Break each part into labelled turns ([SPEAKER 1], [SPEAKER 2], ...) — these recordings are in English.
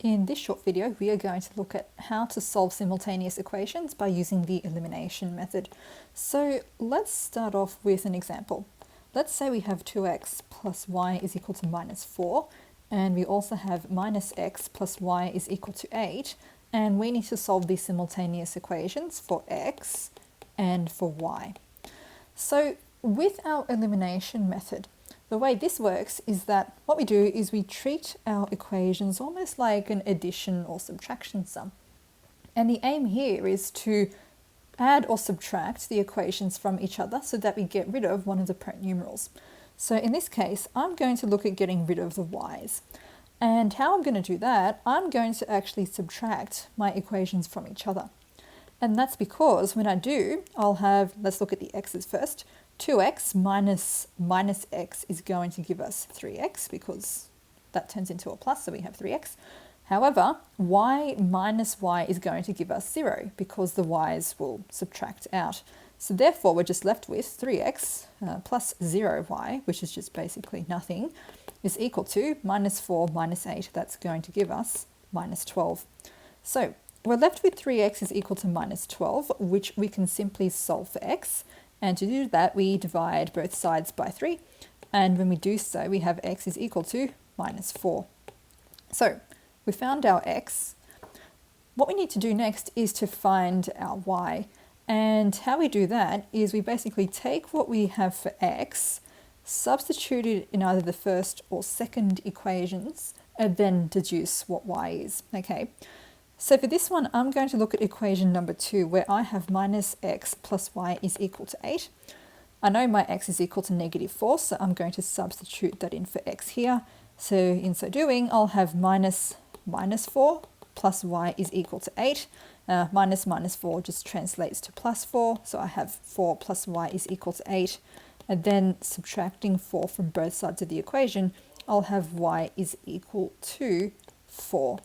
[SPEAKER 1] In this short video, we are going to look at how to solve simultaneous equations by using the elimination method. So let's start off with an example. Let's say we have 2x plus y is equal to minus 4, and we also have minus x plus y is equal to 8, and we need to solve these simultaneous equations for x and for y. So with our elimination method, the way this works is that what we do is we treat our equations almost like an addition or subtraction sum. And the aim here is to add or subtract the equations from each other so that we get rid of one of the parent numerals. So in this case, I'm going to look at getting rid of the y's. And how I'm going to do that, I'm going to actually subtract my equations from each other. And that's because when I do, I'll have, let's look at the x's first. 2x minus x is going to give us 3x because that turns into a plus, so we have 3x. However, y minus y is going to give us 0 because the y's will subtract out. So therefore, we're just left with 3x plus 0y, which is just basically nothing, is equal to minus 4 minus 8. That's going to give us minus 12. So we're left with 3x is equal to minus 12, which we can simply solve for x. And to do that, we divide both sides by 3. And when we do so, we have x is equal to minus 4. So we found our x. What we need to do next is to find our y. And how we do that is we basically take what we have for x, substitute it in either the first or second equations, and then deduce what y is. Okay. So for this one, I'm going to look at equation number 2, where I have minus x plus y is equal to 8. I know my x is equal to negative 4, so I'm going to substitute that in for x here. So in so doing, I'll have minus 4 plus y is equal to 8. Minus 4 just translates to plus 4, so I have 4 plus y is equal to 8. And then subtracting 4 from both sides of the equation, I'll have y is equal to 4.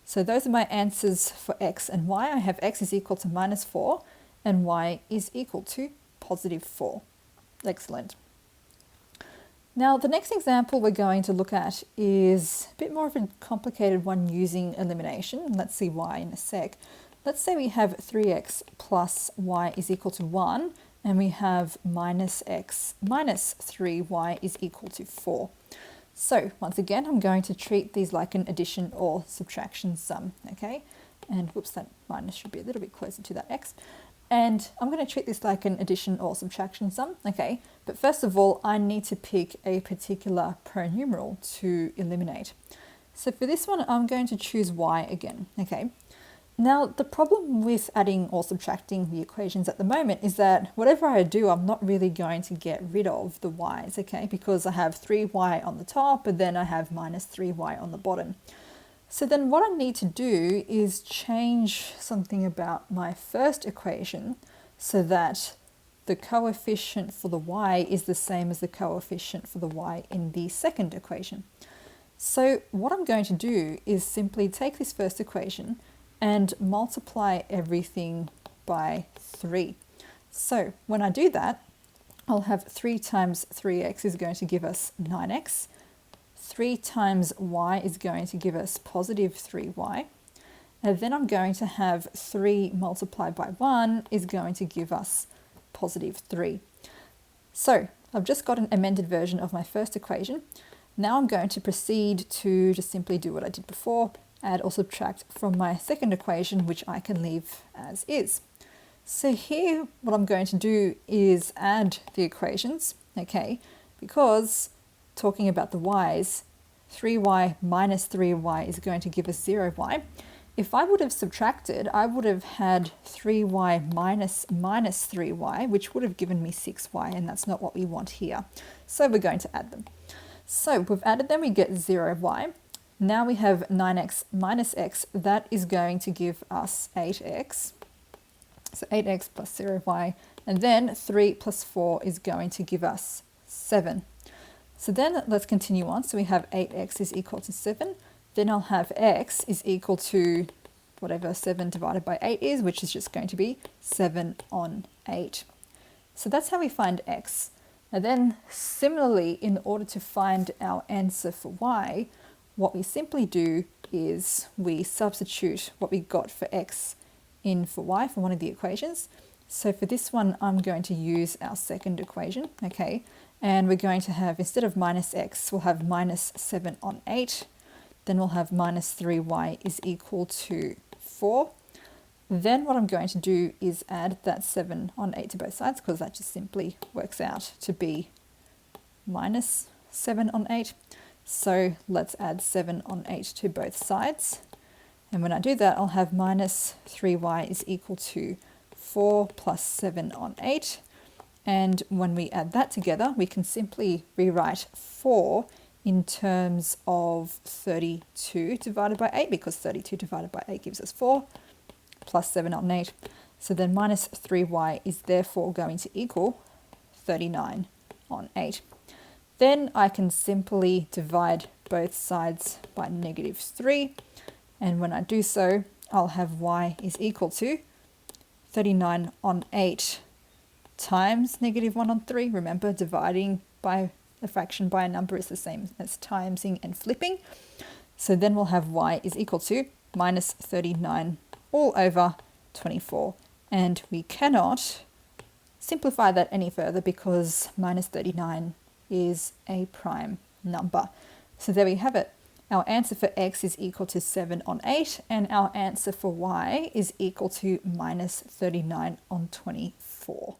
[SPEAKER 1] So those are my answers for x and y. I have x is equal to minus 4 and y is equal to positive 4. Excellent. Now the next example we're going to look at is a bit more of a complicated one using elimination. Let's see why in a sec. Let's say we have 3x plus y is equal to 1 and we have minus x minus 3y is equal to 4. So once again, I'm going to treat these like an addition or subtraction sum, okay? And whoops, that minus should be a little bit closer to that x. And I'm going to treat this like an addition or subtraction sum, okay? But first of all, I need to pick a particular parent numeral to eliminate. So for this one, I'm going to choose y again, okay? Now, the problem with adding or subtracting the equations at the moment is that whatever I do, I'm not really going to get rid of the y's, okay? Because I have 3y on the top, and then I have minus 3y on the bottom. So then what I need to do is change something about my first equation so that the coefficient for the y is the same as the coefficient for the y in the second equation. So what I'm going to do is simply take this first equation and multiply everything by 3. So when I do that, I'll have 3 times 3x is going to give us 9x. 3 times y is going to give us positive 3y. And then I'm going to have 3 multiplied by 1 is going to give us positive 3. So I've just got an amended version of my first equation. Now I'm going to proceed to just simply do what I did before, add or subtract from my second equation, which I can leave as is. So here, what I'm going to do is add the equations, okay, because talking about the y's, 3y minus 3y is going to give us 0y. If I would have subtracted, I would have had 3y minus 3y, which would have given me 6y, and that's not what we want here. So we're going to add them. So we've added them, we get 0y. Now we have 9x minus x, that is going to give us 8x. So 8x plus 0y, and then 3 plus 4 is going to give us 7. So then let's continue on. So we have 8x is equal to 7. Then I'll have x is equal to whatever 7 divided by 8 is, which is just going to be 7 on 8. So that's how we find x. And then similarly, in order to find our answer for y, what we simply do is we substitute what we got for x in for y for one of the equations. So for this one, I'm going to use our second equation, okay? And we're going to have, instead of minus x, we'll have minus 7 on 8. Then we'll have minus 3y is equal to 4. Then what I'm going to do is add that 7 on 8 to both sides, because that just simply works out to be minus 7 on 8. So let's add 7 on 8 to both sides. And when I do that, I'll have minus 3y is equal to 4 plus 7 on 8. And when we add that together, we can simply rewrite 4 in terms of 32 divided by 8, because 32 divided by 8 gives us 4, plus 7 on 8. So then minus 3y is therefore going to equal 39 on 8. Then I can simply divide both sides by negative 3. And when I do so, I'll have y is equal to 39 on 8 times negative 1 on 3. Remember, dividing by a fraction by a number is the same as timesing and flipping. So then we'll have y is equal to minus 39 all over 24. And we cannot simplify that any further because minus 39 is a prime number. So there we have it. Our answer for x is equal to 7 on 8, and our answer for y is equal to minus 39 on 24.